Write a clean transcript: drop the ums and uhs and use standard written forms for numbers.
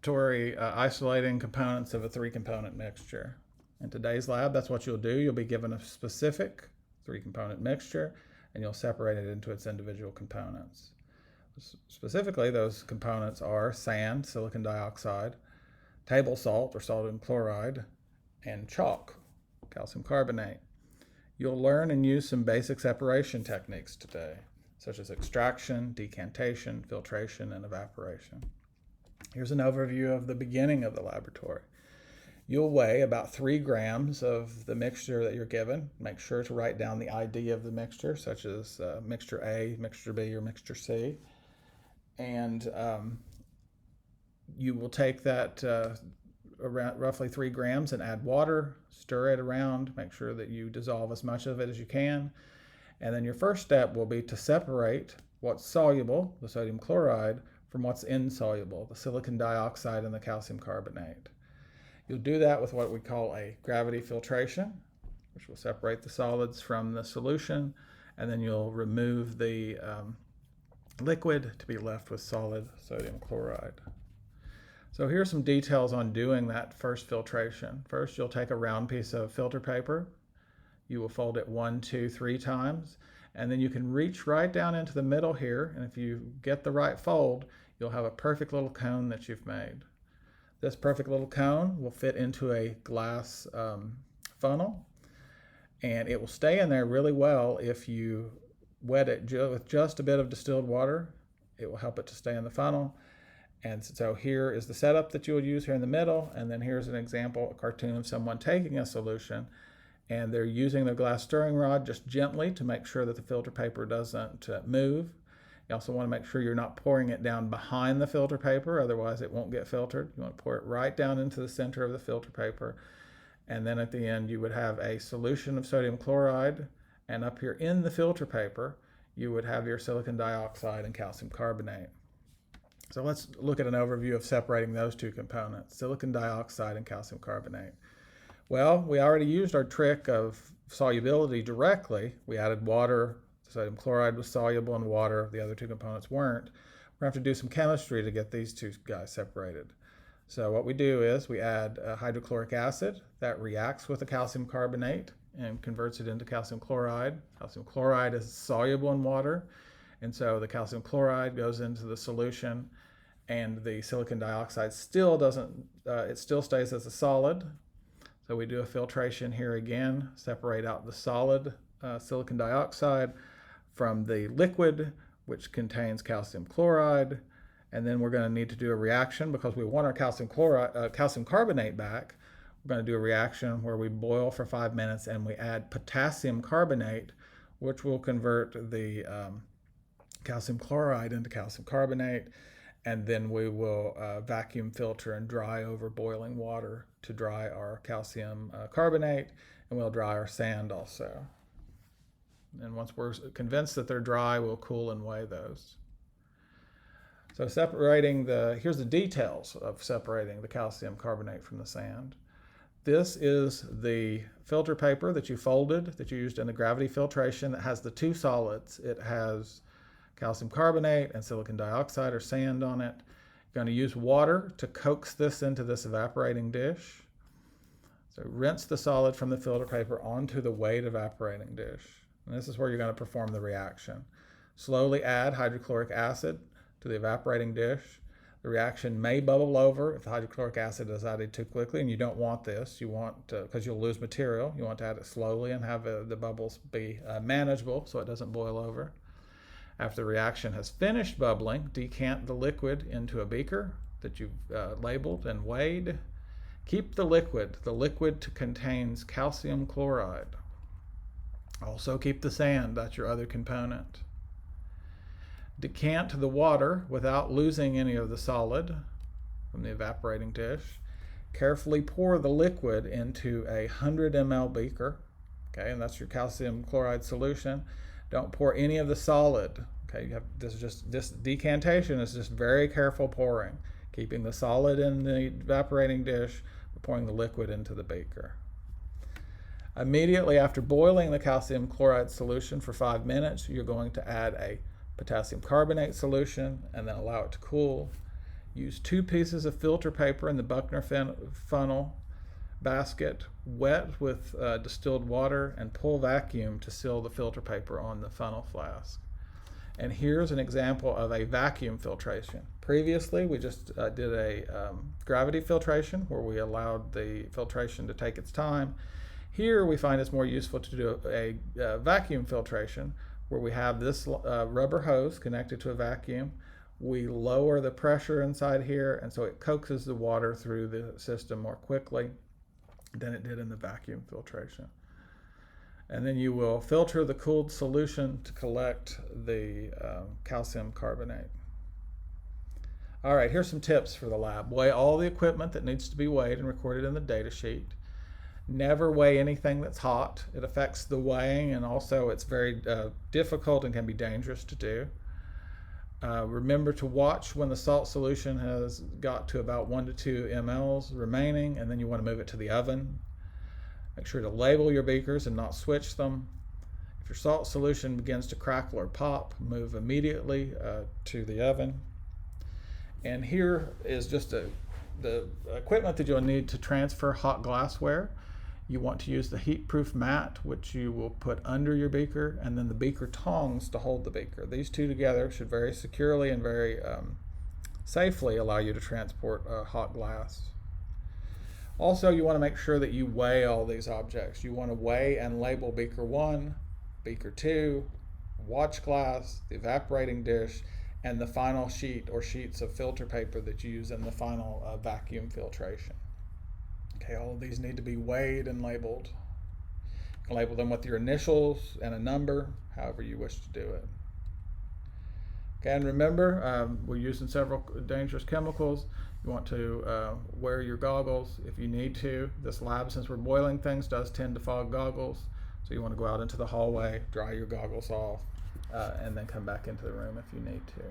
laboratory isolating components of a 3-component mixture. In today's lab, that's what you'll do. You'll be given a specific 3-component mixture, and you'll separate it into its individual components. Specifically, those components are sand, silicon dioxide, table salt or sodium chloride, and chalk, calcium carbonate. You'll learn and use some basic separation techniques today, such as extraction, decantation, filtration, and evaporation. Here's an overview of the beginning of the laboratory. You'll weigh about 3 grams of the mixture that you're given. Make sure to write down the ID of the mixture, such as mixture A, mixture B, or mixture C. And you will take that around roughly 3 grams and add water, stir it around, make sure that you dissolve as much of it as you can. And then your first step will be to separate what's soluble, the sodium chloride, from what's insoluble, the silicon dioxide and the calcium carbonate. You'll do that with what we call a gravity filtration, which will separate the solids from the solution, and then you'll remove the liquid to be left with solid sodium chloride. So here's some details on doing that first filtration. First, you'll take a round piece of filter paper. You will fold it 1, 2, 3 times, and then you can reach right down into the middle here, and if you get the right fold, you'll have a perfect little cone that you've made. This perfect little cone will fit into a glass funnel, and it will stay in there really well if you wet it with just a bit of distilled water. It will help it to stay in the funnel. And so here is the setup that you would use here in the middle, and then here's an example, a cartoon of someone taking a solution, and they're using their glass stirring rod just gently to make sure that the filter paper doesn't move. You also want to make sure you're not pouring it down behind the filter paper, otherwise it won't get filtered. You want to pour it right down into the center of the filter paper, and then at the end you would have a solution of sodium chloride, and up here in the filter paper you would have your silicon dioxide and calcium carbonate. So let's look at an overview of separating those 2 components, silicon dioxide and calcium carbonate. Well, we already used our trick of solubility directly. We added water. The sodium chloride was soluble in water. The other 2 components weren't. We're going to have to do some chemistry to get these 2 guys separated. So what we do is we add hydrochloric acid. That reacts with the calcium carbonate and converts it into calcium chloride. Calcium chloride is soluble in water, and so the calcium chloride goes into the solution, and the silicon dioxide still doesn't, it still stays as a solid. So we do a filtration here again, separate out the solid silicon dioxide from the liquid, which contains calcium chloride. And then we're going to need to do a reaction because we want our calcium carbonate back. We're going to do a reaction where we boil for 5 minutes and we add potassium carbonate, which will convert the calcium chloride into calcium carbonate, and then we will vacuum filter and dry over boiling water to dry our calcium carbonate, and we'll dry our sand also. And once we're convinced that they're dry, we'll cool and weigh those. So here's the details of separating the calcium carbonate from the sand. This is the filter paper that you folded, that you used in the gravity filtration, that has the 2 solids. It has calcium carbonate and silicon dioxide or sand on it. You're going to use water to coax this into this evaporating dish. So rinse the solid from the filter paper onto the weighed evaporating dish. And this is where you're going to perform the reaction. Slowly add hydrochloric acid to the evaporating dish. The reaction may bubble over if the hydrochloric acid is added too quickly, and you don't want this. You want to, because you'll lose material, you want to add it slowly and have the bubbles be manageable so it doesn't boil over. After the reaction has finished bubbling, decant the liquid into a beaker that you've labeled and weighed. Keep the liquid. The liquid contains calcium chloride. Also keep the sand, that's your other component. Decant the water without losing any of the solid from the evaporating dish. Carefully pour the liquid into a 100 ml beaker, okay, and that's your calcium chloride solution. Don't pour any of the solid. Okay, this decantation is just very careful pouring, keeping the solid in the evaporating dish, but pouring the liquid into the beaker. Immediately after boiling the calcium chloride solution for 5 minutes, you're going to add a potassium carbonate solution and then allow it to cool. Use 2 pieces of filter paper in the Buckner funnel basket, wet with distilled water, and pull vacuum to seal the filter paper on the funnel flask. And here's an example of a vacuum filtration. Previously, we just did a gravity filtration where we allowed the filtration to take its time. Here we find it's more useful to do a vacuum filtration where we have this rubber hose connected to a vacuum. We lower the pressure inside here, and so it coaxes the water through the system more quickly than it did in the vacuum filtration. And then you will filter the cooled solution to collect the calcium carbonate. All right, here's some tips for the lab. Weigh all the equipment that needs to be weighed and recorded in the data sheet. Never weigh anything that's hot. It affects the weighing, and also it's very difficult and can be dangerous to do. Remember to watch when the salt solution has got to about 1 to 2 mLs remaining, and then you want to move it to the oven. Make sure to label your beakers and not switch them. If your salt solution begins to crackle or pop, move immediately to the oven. And here is just the equipment that you'll need to transfer hot glassware. You want to use the heat-proof mat, which you will put under your beaker, and then the beaker tongs to hold the beaker. These two together should very securely and very safely allow you to transport hot glass. Also, you want to make sure that you weigh all these objects. You want to weigh and label beaker 1, beaker 2, watch glass, the evaporating dish, and the final sheet or sheets of filter paper that you use in the final vacuum filtration. Okay, all of these need to be weighed and labeled. You can label them with your initials and a number, however you wish to do it. Okay, and remember, we're using several dangerous chemicals. You want to wear your goggles if you need to. This lab, since we're boiling things, does tend to fog goggles. So you want to go out into the hallway, dry your goggles off, and then come back into the room if you need to.